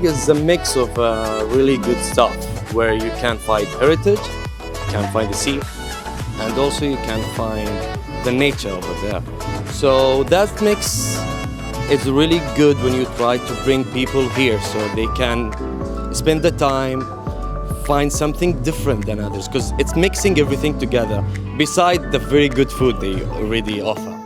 Penang is a mix of really good stuff where you can find heritage, you can find the sea, and also you can find the nature over there. So that mix is really good when you try to bring people here so they can spend the time, find something different than others, because it's mixing everything together beside the very good food they already offer.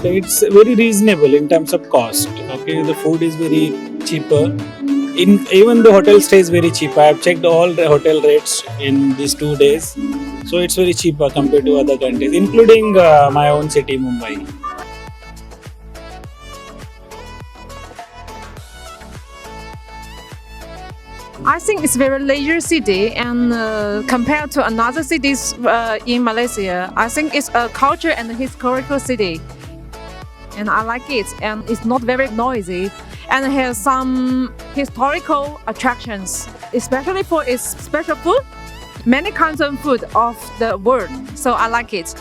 It's very reasonable in terms of cost. Okay, the food is very cheaper. Even the hotel stay is very cheap. I have checked all the hotel rates in these 2 days, so it's very cheaper compared to other countries, including my own city, Mumbai. I think it's very leisure city, and compared to another cities in Malaysia, I think it's a culture and a historical city, and I like it. And it's not very noisy, and it has some historical attractions, especially for its special food, many kinds of food of the world. So I like it.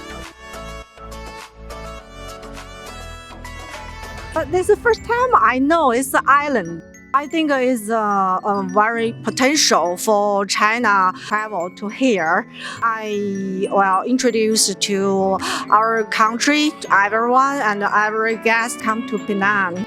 This is the first time I know it's an island. I think it's a very potential for China travel to here. I will introduce to our country, to everyone, and every guest come to Penang.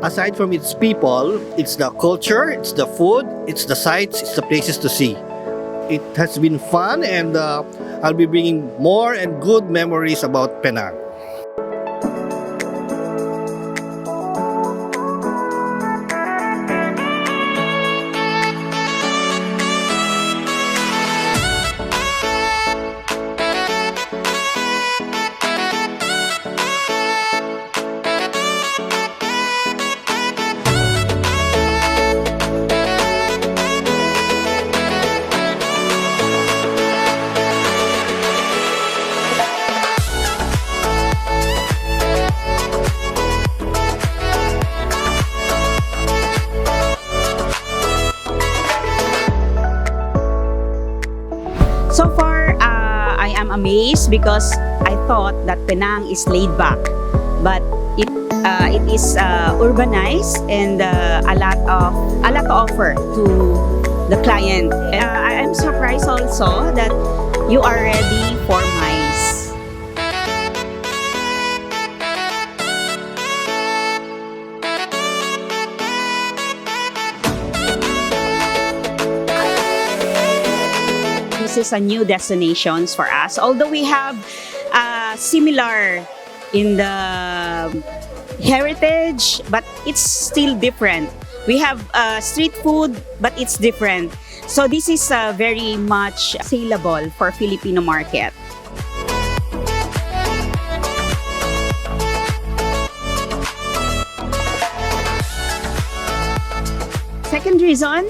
Aside from its people, it's the culture, it's the food, it's the sights, it's the places to see. It has been fun, and I'll be bringing more and good memories about Penang. So far, I am amazed because I thought that Penang is laid back, but it is urbanized and a lot to offer to the client. I am surprised also that you are ready for MICE. This is a new destinations for us. Although we have similar in the heritage, but it's still different. We have street food, but it's different. So this is very much saleable for Filipino market. Second reason,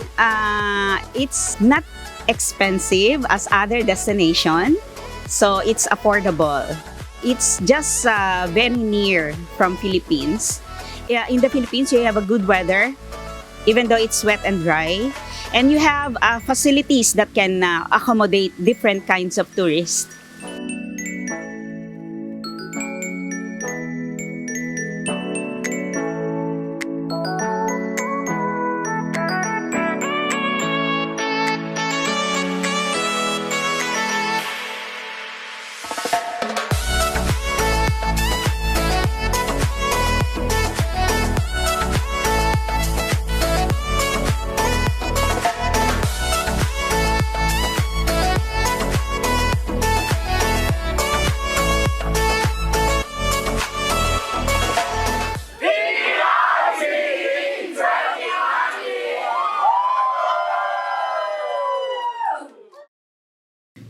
it's not expensive as other destination, so it's affordable. It's just very near from Philippines. In the Philippines, you have a good weather, even though it's wet and dry, and you have facilities that can accommodate different kinds of tourists.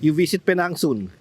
you visit Penang soon.